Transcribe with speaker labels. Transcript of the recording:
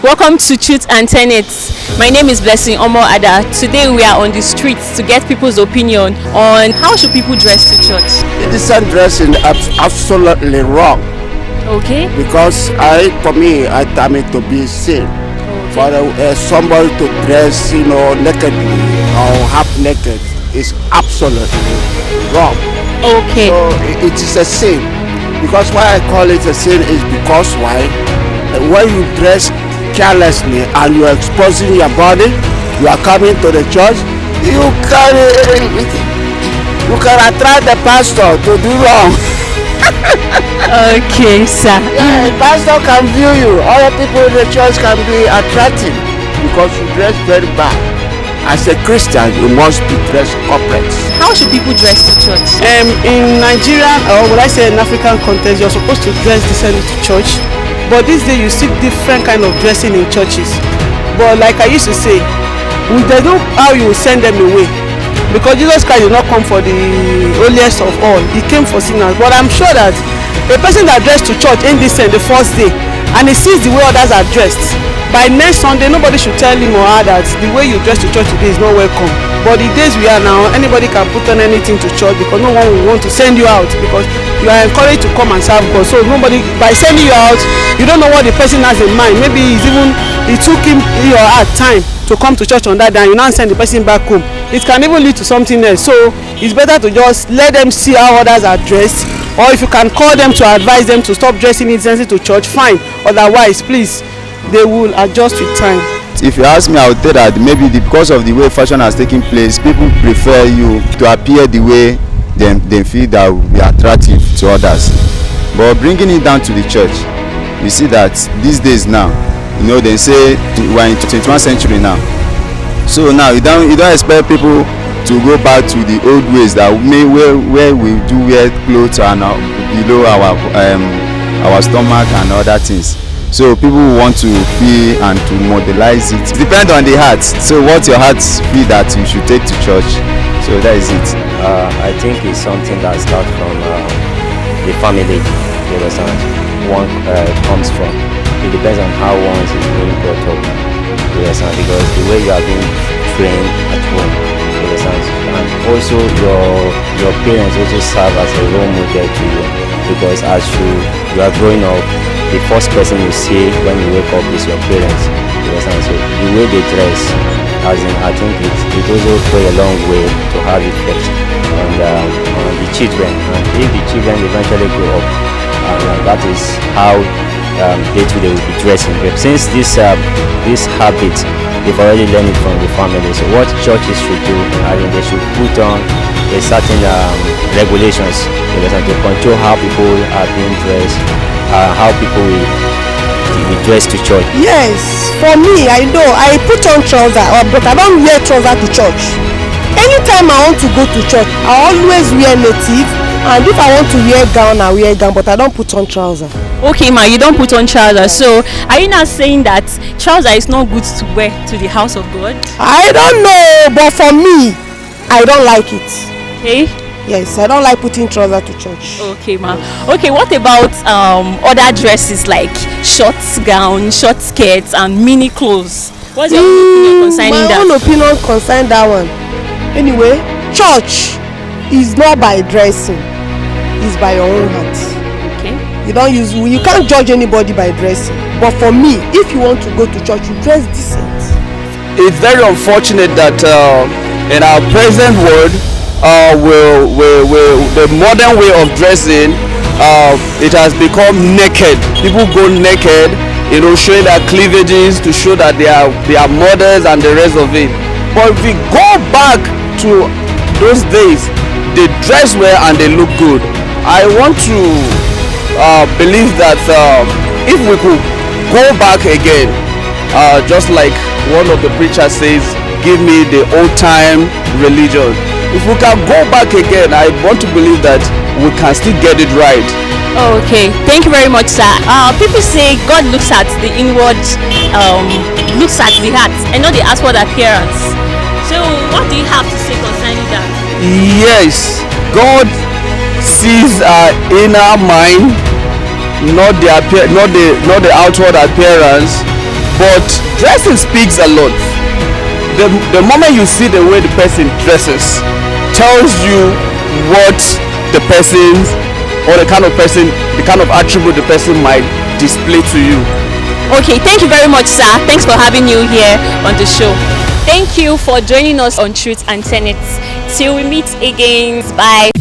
Speaker 1: Welcome to Truth and Tenets. My name is Blessing Omo Ada. Today we are on the streets to get people's opinion on how should people dress to church.
Speaker 2: Decent dressing absolutely wrong.
Speaker 1: Okay.
Speaker 2: Because for me, I term it to be sin. For somebody to dress, nakedly or half naked is absolutely wrong.
Speaker 1: Okay.
Speaker 2: So it is a sin. Because why I call it a sin is because why? When you dress carelessly and you are exposing your body, you are coming to the church, you can attract the pastor to do wrong.
Speaker 1: Okay, sir.
Speaker 2: Yeah, the pastor can view you. Other people in the church can be attractive because you dress very bad. As a Christian, you must be dressed corporate.
Speaker 1: How should people dress to church?
Speaker 3: In Nigeria, or would I say in African context, you're supposed to dress decently to church. But these days you see different kind of dressing in churches. But like I used to say, they know how you send them away. Because Jesus Christ did not come for the holiest of all. He came for sinners. But I'm sure that a person that dressed to church indecent the first day and he sees the way others are dressed, by next Sunday nobody should tell him or her that the way you dress to church today is not welcome. But the days we are now, anybody can put on anything to church because no one will want to send you out because you are encouraged to come and serve God. So nobody, by sending you out, you don't know what the person has in mind. Maybe it took him or her time to come to church on that day and you now send the person back home. It can even lead to something else. So it's better to just let them see how others are dressed, or if you can call them to advise them to stop dressing indecently to church, fine. Otherwise, please, they will adjust with time.
Speaker 4: If you ask me, I would say that maybe because of the way fashion has taken place, people prefer you to appear the way they feel that will be attractive to others. But bringing it down to the church, you see that these days now, they say we're in 21st century now. So now you don't expect people to go back to the old ways that where we do wear clothes and below our stomach and other things. So people want to feel and to modelize it. It depends on the heart. So what your heart feel that you should take to church. So that is it.
Speaker 5: I think it's something that starts from the family. You understand? One comes from. It depends on how one is being brought up. You understand? Because the way you are being trained at home. You understand? And also your parents also serve as a role model to you. Because as you are growing up, the first person you see when you wake up is your parents. You understand? So the way they dress, I think it also go a long way to have effect on the children. And if the children eventually grow up, that is how day to day will be dressing. But since this habit, they've already learned it from the family. So what churches should do, I think they should put on a certain regulations, you understand, to control how people are being dressed. How people will dress to church.
Speaker 3: Yes, for me, I know I put on trousers, but I don't wear trousers to church. Anytime I want to go to church, I always wear native, and if I want to wear gown, I wear gown, but I don't put on trousers.
Speaker 1: Okay, ma, you don't put on trousers. So are you not saying that trouser is not good to wear to the house of God?
Speaker 3: I don't know, but for me, I don't like it.
Speaker 1: Okay.
Speaker 3: Yes, I don't like putting trousers to church.
Speaker 1: Okay, ma. Okay, what about other dresses like short gown, short skirts, and mini clothes? What's your opinion concerning that?
Speaker 3: My own opinion concerning that one. Anyway, church is not by dressing; it's by your own heart.
Speaker 1: Okay.
Speaker 3: You can't judge anybody by dressing. But for me, if you want to go to church, you dress decent.
Speaker 6: It's very unfortunate that in our present world, the modern way of dressing, it has become naked. People go naked, showing their cleavages to show that they are mothers and the rest of it. But if we go back to those days, they dress well and they look good. I want to believe that if we could go back again, just like one of the preachers says, give me the old time religion. If we can go back again, I want to believe that we can still get it right.
Speaker 1: Okay, thank you very much, sir. People say God looks at the inward, looks at the heart, and not the outward appearance. So, what do you have to say concerning that?
Speaker 6: Yes, God sees our inner mind, not the outward appearance. but dressing speaks a lot. The moment you see the way the person dresses tells you what the person's or the kind of attribute the person might display to you.
Speaker 1: Okay, thank you very much, sir. Thanks for having you here on the show. Thank you for joining us on Truth and Tenets. Till we meet again. Bye.